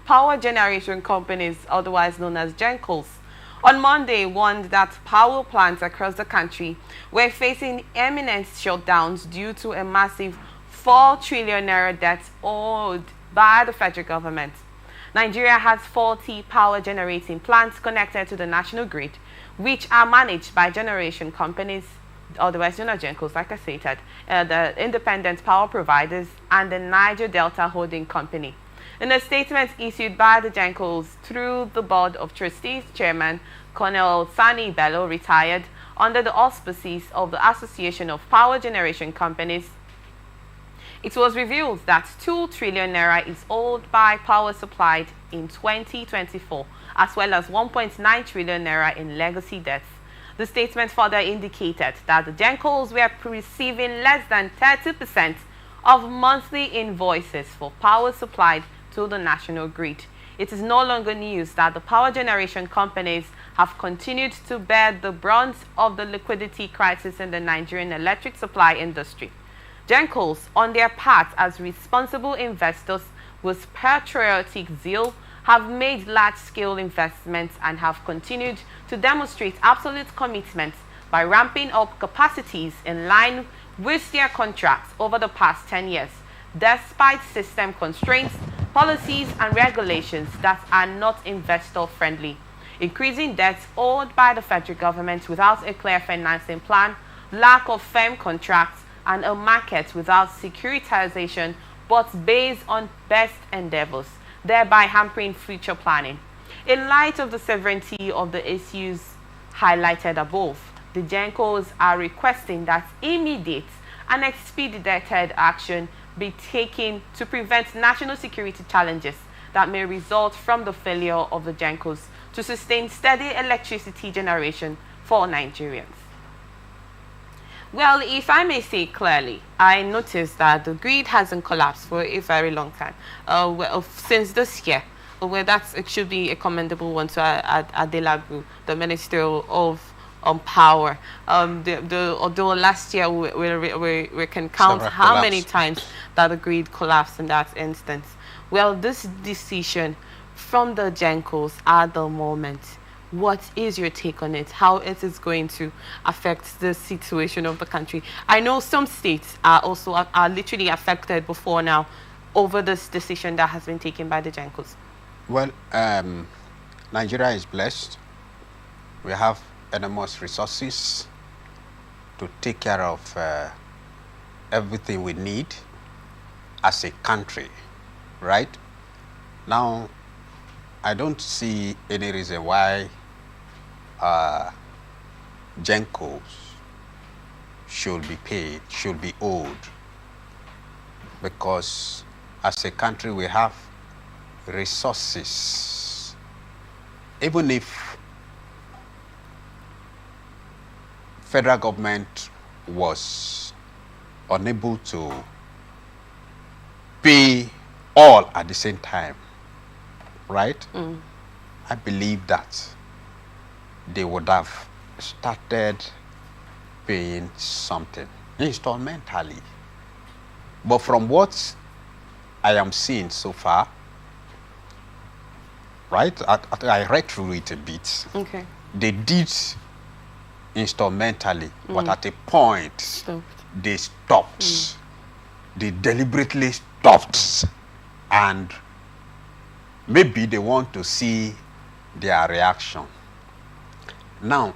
Power generation companies, otherwise known as GENCOs, on Monday warned that power plants across the country were facing imminent shutdowns due to a massive 4 trillion naira debt owed by the federal government. Nigeria has 40 power generating plants connected to the national grid, which are managed by generation companies, otherwise known as GENCOs, like I stated, the independent power providers, and the Niger Delta Holding Company. In a statement issued by the GENCOs through the Board of Trustees Chairman Colonel Sani Bello, retired, under the auspices of the Association of Power Generation Companies, it was revealed that 2 trillion naira is owed by power supplied in 2024, as well as 1.9 trillion naira in legacy debts. The statement further indicated that the GENCOs were receiving less than 30% of monthly invoices for power supplied to the national grid. It is no longer news that the power generation companies have continued to bear the brunt of the liquidity crisis in the Nigerian electric supply industry. GENCOs, on their part as responsible investors with patriotic zeal, have made large-scale investments and have continued to demonstrate absolute commitment by ramping up capacities in line with their contracts over the past 10 years, despite system constraints, policies and regulations that are not investor-friendly, increasing debts owed by the federal government without a clear financing plan, lack of firm contracts, and a market without securitization but based on best endeavors, thereby hampering future planning. In light of the severity of the issues highlighted above, the GENCOs are requesting that immediate and expedited action be taken to prevent national security challenges that may result from the failure of the GENCOs to sustain steady electricity generation for Nigerians. Well, if I may say clearly, I noticed that the grid hasn't collapsed for a very long time, since this year. Well, it should be a commendable one to Adelabu, the Minister of Power. Although last year we can count how many times that the grid collapsed in that instance. Well, this decision from the GENCOs at the moment, what is your take on it? How it is going to affect the situation of the country? I know some states are also literally affected before now over this decision that has been taken by the GENCOs. Well, Nigeria is blessed. We have enormous resources to take care of everything we need as a country, right? Now, I don't see any reason why GENCOs should be paid, should be owed, because as a country we have resources. Even if federal government was unable to pay all at the same time, right? I believe that they would have started paying something installmentally. But from what I am seeing so far, right, I read through it a bit. Okay. They did installmentally, but at a point, they stopped. They deliberately stopped. And maybe they want to see their reaction. Now,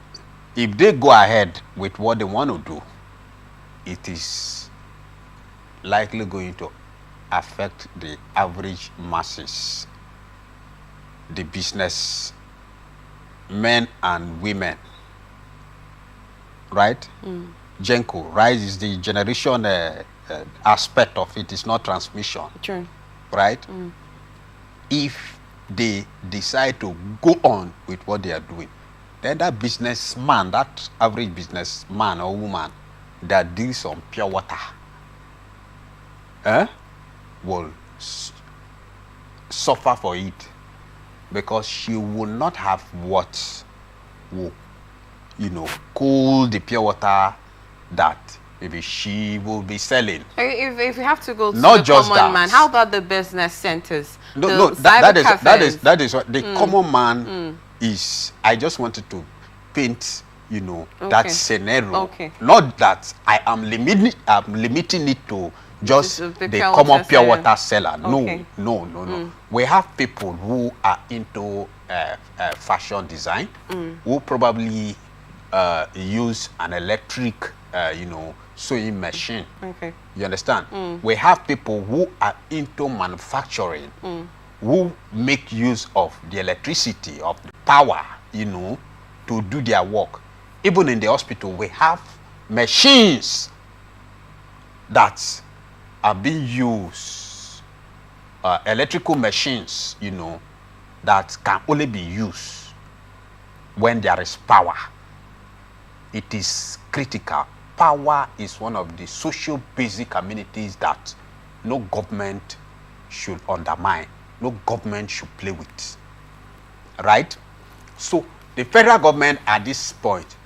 if they go ahead with what they want to do, it is likely going to affect the average masses, the business men and women, right? GENCO, right, is the generation aspect of it, is not transmission. True. Right? If they decide to go on with what they are doing, then that businessman, that average businessman or woman that deals on pure water, will suffer for it, because she will not have what will, cool the pure water that maybe she will be selling. If you have to go to Not the just common that. man, how about the business centers? No, the that cyber is what the common man is. I just wanted to paint, you know, that scenario. Not that I am limiting it to just the common pure water seller. No. We have people who are into fashion design, who probably use an electric, you know, sewing machine. You understand? We have people who are into manufacturing, who make use of the electricity, of the power, you know, to do their work. Even in the hospital, we have machines that are being used, electrical machines, you know, that can only be used when there is power. It is critical. Power is one of the social basic amenities that no government should undermine, no government should play with, right? So the federal government at this point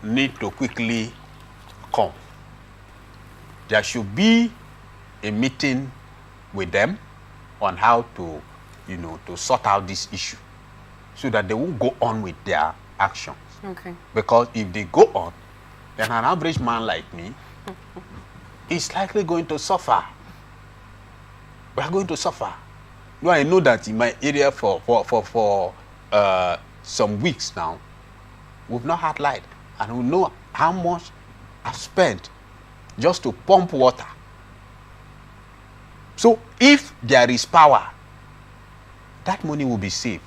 need to quickly come. There should be a meeting with them on how to, you know, to sort out this issue so that they won't go on with their actions. Because if they go on, then an average man like me is likely going to suffer. We are going to suffer. No, I know that in my area for some weeks now, we've not had light, and we know how much I've spent just to pump water. So if there is power, that money will be saved.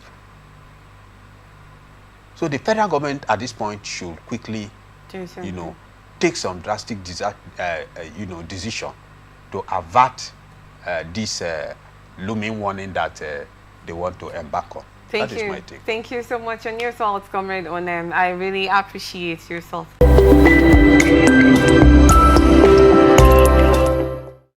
So the federal government at this point should quickly, you know, take some drastic, you know, decision to avert this looming warning that they want to embark on. Thank That you. is my take. Thank you so much on your thoughts, Comrade Onem. I really appreciate your thoughts.